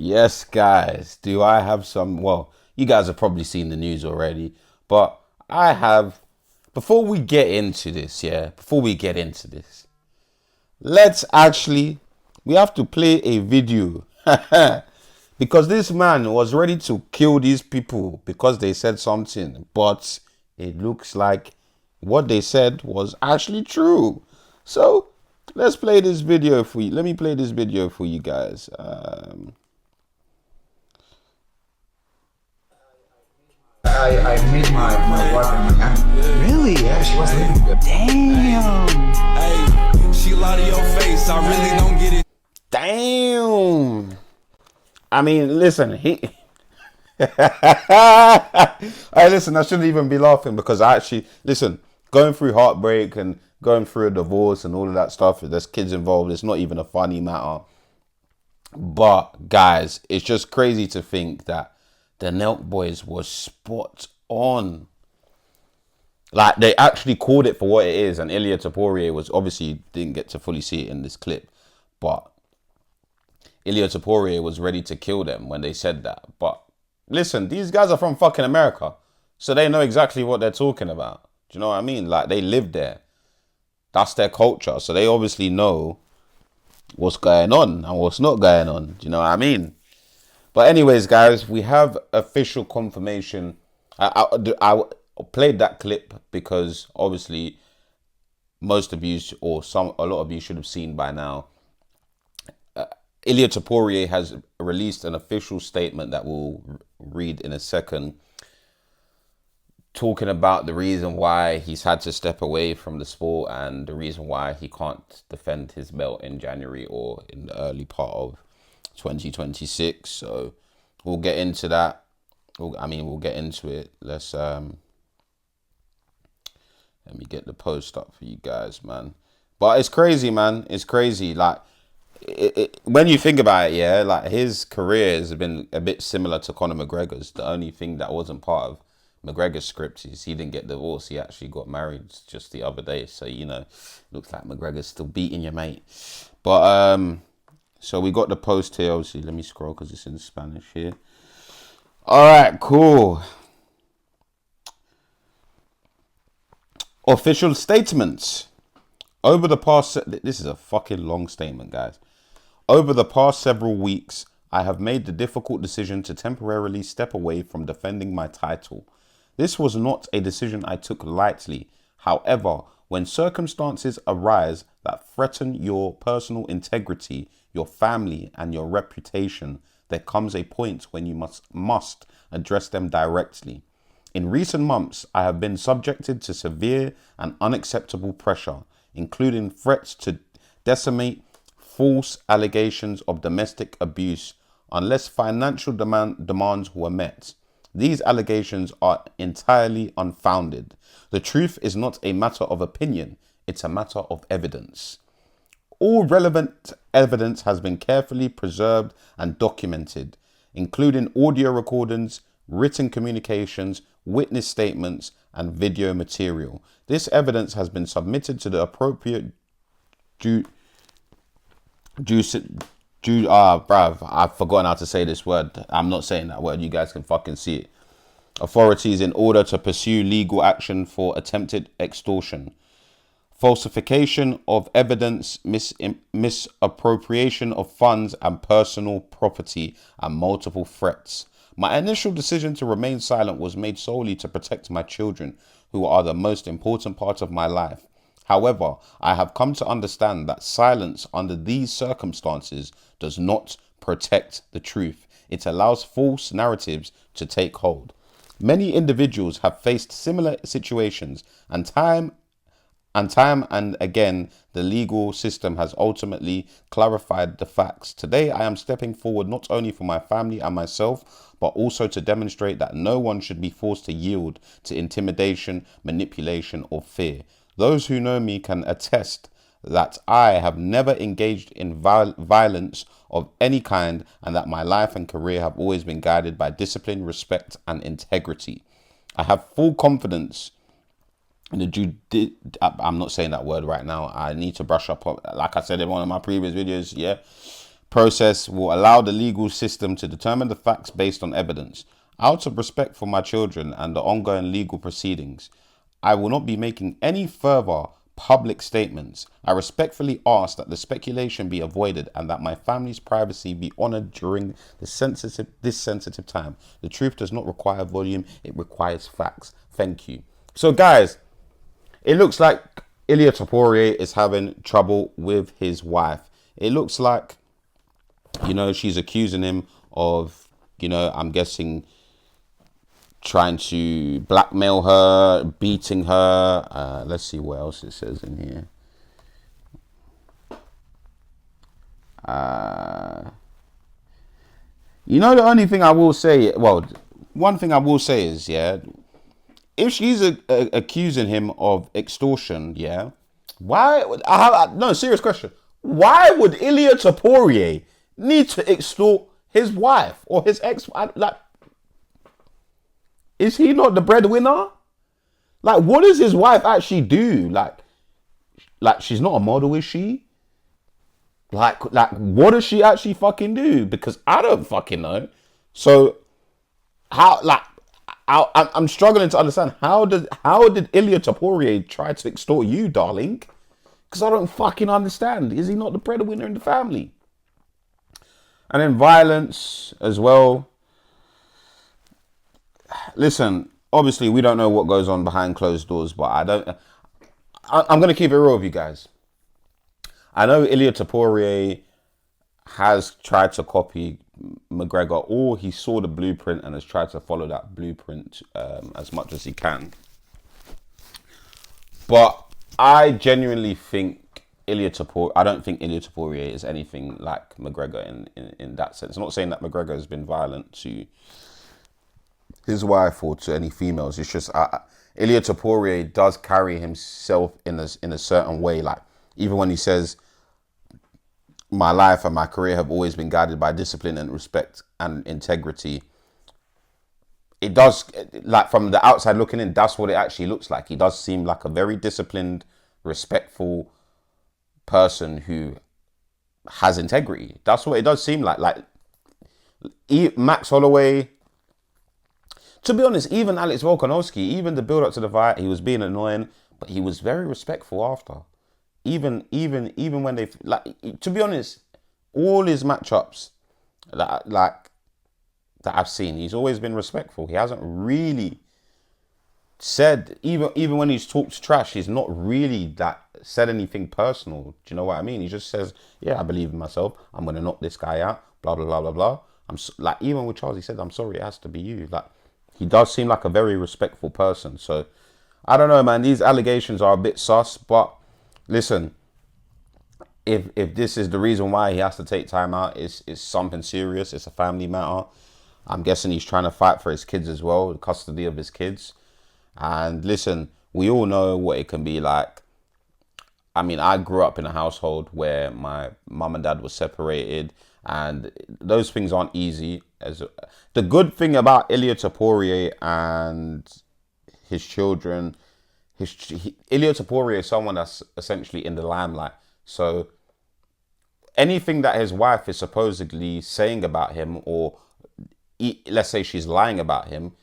Yes, guys. Do I have some? Well, you guys have probably seen the news already, but I have. Before we get into this, before we get into this, let's actually. We have to play a video. Because this man was ready to kill these people because they said something, but it looks like what they said was actually true. So let's play this video for you. Let me play this video for you guys. I made my wife and my aunt. Really? Yeah, she was living there. Damn. Hey, she lie to your face. I really don't get it. Damn. I mean, listen, he. Hey, listen, I shouldn't even be laughing because I actually, listen, going through heartbreak and going through a divorce and all of that stuff, there's kids involved, it's not even a funny matter. But, guys, it's just crazy to think that the Nelk Boys was spot on. Like, they actually called it for what it is, and Ilia Topuria was, obviously, didn't get to fully see it in this clip, but Ilia Topuria was ready to kill them when they said that. But listen, these guys are from fucking America, so they know exactly what they're talking about. Do you know what I mean? Like, they live there. That's their culture, so they obviously know what's going on and what's not going on. Do you know what I mean? But anyways, guys, we have official confirmation. I played that clip because obviously most of you, or a lot of you should have seen by now. Ilia Topuria has released an official statement that we'll read in a second, talking about the reason why he's had to step away from the sport and the reason why he can't defend his belt in January or in the early part of 2026. So we'll get into that. We'll get into it. Let me get the post up for you guys, man. But it's crazy, man. It's crazy. Like, when you think about it, yeah, like his career has been a bit similar to Conor McGregor's. The only thing that wasn't part of McGregor's script is he didn't get divorced. He actually got married just the other day. So, you know, looks like McGregor's still beating your mate. But, so we got the post here. Obviously, let me scroll because it's in Spanish here. All right, cool. Official statements. Over the past... This is a fucking long statement, guys. Over the past several weeks, I have made the difficult decision to temporarily step away from defending my title. This was not a decision I took lightly. However, when circumstances arise that threaten your personal integrity, your family, and your reputation, there comes a point when you must address them directly. In recent months, I have been subjected to severe and unacceptable pressure, including threats to decimate, false allegations of domestic abuse unless financial demands were met. These allegations are entirely unfounded. The truth is not a matter of opinion, it's a matter of evidence. All relevant evidence has been carefully preserved and documented, including audio recordings, written communications, witness statements, and video material. This evidence has been submitted to the appropriate bruv, I've forgotten how to say this word. I'm not saying that word. You guys can fucking see it. Authorities in order to pursue legal action for attempted extortion, falsification of evidence, misappropriation of funds and personal property, and multiple threats. My initial decision to remain silent was made solely to protect my children, who are the most important part of my life. However, I have come to understand that silence under these circumstances does not protect the truth. It allows false narratives to take hold. Many individuals have faced similar situations, and time and again, the legal system has ultimately clarified the facts. Today, I am stepping forward not only for my family and myself, but also to demonstrate that no one should be forced to yield to intimidation, manipulation, or fear. Those who know me can attest that I have never engaged in violence of any kind, and that my life and career have always been guided by discipline, respect, and integrity. I have full confidence in the I'm not saying that word right now. I need to brush up. Like I said in one of my previous videos, yeah. process will allow the legal system to determine the facts based on evidence. Out of respect for my children and the ongoing legal proceedings, I will not be making any further public statements. I respectfully ask that the speculation be avoided and that my family's privacy be honored during this sensitive time. The truth does not require volume, it requires facts. Thank you. So guys, it looks like Ilia Topuria is having trouble with his wife. It looks like, she's accusing him of, I'm guessing, trying to blackmail her, beating her. Let's see what else it says in here. The only thing I will say, one thing I will say is, if she's accusing him of extortion, why? No, serious question. Why would Ilia Topuria need to extort his wife or his ex? Is he not the breadwinner? Like, what does his wife actually do? Like she's not a model, is she? Like, what does she actually fucking do? Because I don't fucking know. So, I'm struggling to understand how did Ilia Topuria try to extort you, darling? Because I don't fucking understand. Is he not the breadwinner in the family? And then violence as well. Listen, obviously we don't know what goes on behind closed doors, but I'm going to keep it real with you guys. I know Ilia Topuria has tried to copy McGregor, or he saw the blueprint and has tried to follow that blueprint as much as he can. But I genuinely think I don't think Ilia Topuria is anything like McGregor in that sense. I'm not saying that McGregor has been violent to his wife or to any females. It's just Ilia Topuria does carry himself in a certain way. Like, even when he says, my life and my career have always been guided by discipline and respect and integrity, it does, like, from the outside looking in, that's what it actually looks like. He does seem like a very disciplined, respectful person who has integrity. That's what it does seem like. Like, Max Holloway, to be honest, even Alex Volkanovski, even the build up to the fight, he was being annoying, but he was very respectful after. Even when they, like, to be honest, all his matchups that I've seen, he's always been respectful. He hasn't really said, even when he's talked trash, he's not really said anything personal. Do you know what I mean? He just says, yeah, I believe in myself. I'm gonna knock this guy out. Blah blah blah blah blah. Like, even with Charles, he said, I'm sorry, it has to be you. Like, he does seem like a very respectful person. So, I don't know, man. These allegations are a bit sus. But listen, if this is the reason why he has to take time out, it's something serious. It's a family matter. I'm guessing he's trying to fight for his kids as well, the custody of his kids. And listen, we all know what it can be like. I mean, I grew up in a household where my mum and dad were separated, and those things aren't easy. The good thing about Ilia Topuria and his children, Ilia Topuria is someone that's essentially in the limelight. So anything that his wife is supposedly saying about him, or let's say she's lying about him,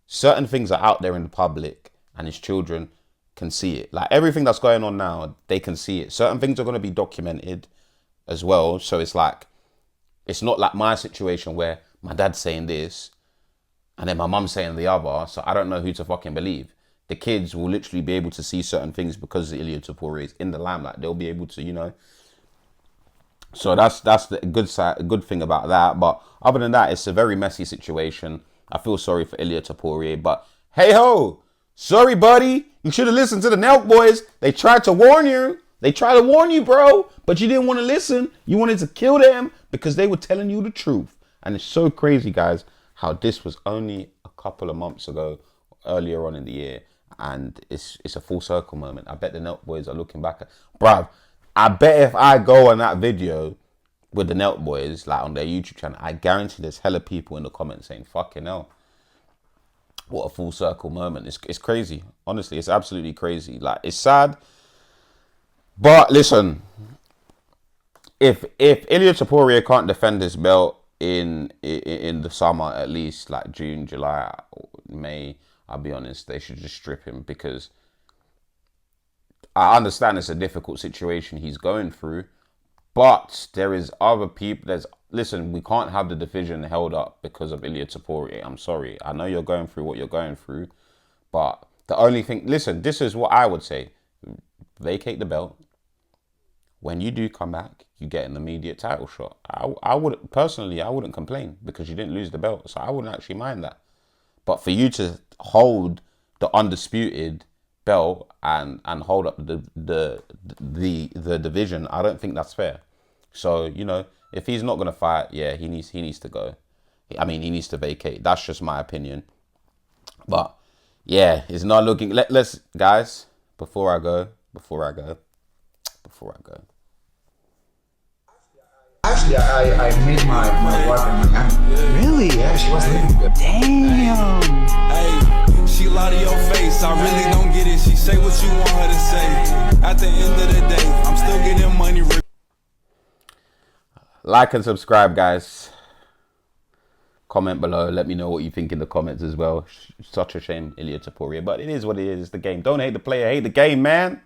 certain things are out there in the public and his children can see it. Like, everything that's going on now, they can see it. Certain things are going to be documented as well. So it's like, it's not like my situation where my dad's saying this and then my mum's saying the other, so I don't know who to fucking believe. The kids will literally be able to see certain things because Ilia Topuria is in the limelight. They'll be able to, So that's the good thing about that. But other than that, it's a very messy situation. I feel sorry for Ilia Topuria, but hey ho, sorry buddy, you should have listened to the Nelk boys. They tried to warn you. They tried to warn you, bro, but you didn't want to listen. You wanted to kill them because they were telling you the truth. And it's so crazy, guys, how this was only a couple of months ago, earlier on in the year, and it's a full circle moment. I bet the Nelk boys are looking back at, bruv, I bet if I go on that video with the Nelk boys, like on their YouTube channel, I guarantee there's hella people in the comments saying, fucking hell, what a full circle moment. It's crazy. Honestly, it's absolutely crazy. Like, it's sad. But listen, if Ilia Topuria can't defend his belt in the summer, at least like June, July, May, I'll be honest, they should just strip him, because I understand it's a difficult situation he's going through, but there is other people. Listen, we can't have the division held up because of Ilia Topuria. I'm sorry. I know you're going through what you're going through, but the only thing, listen, this is what I would say: vacate the belt. When you do come back, you get an immediate title shot. I would personally, I wouldn't complain because you didn't lose the belt, so I wouldn't actually mind that. But for you to hold the undisputed belt and hold up the division, I don't think that's fair. So, you know, if he's not gonna fight, yeah, he needs to go. I mean, he needs to vacate. That's just my opinion. But yeah, it's not looking. Let's guys, before I go. Actually, I met my wife in Miami. Really? Yeah, she was living there. Damn. Hey, she lie to your face. I really don't get it. She say what you want her to say. At the end of the day, I'm still getting money. Like and subscribe, guys. Comment below. Let me know what you think in the comments as well. Such a shame, Ilia Topuria, but it is what it is. It's the game. Don't hate the player, hate the game, man.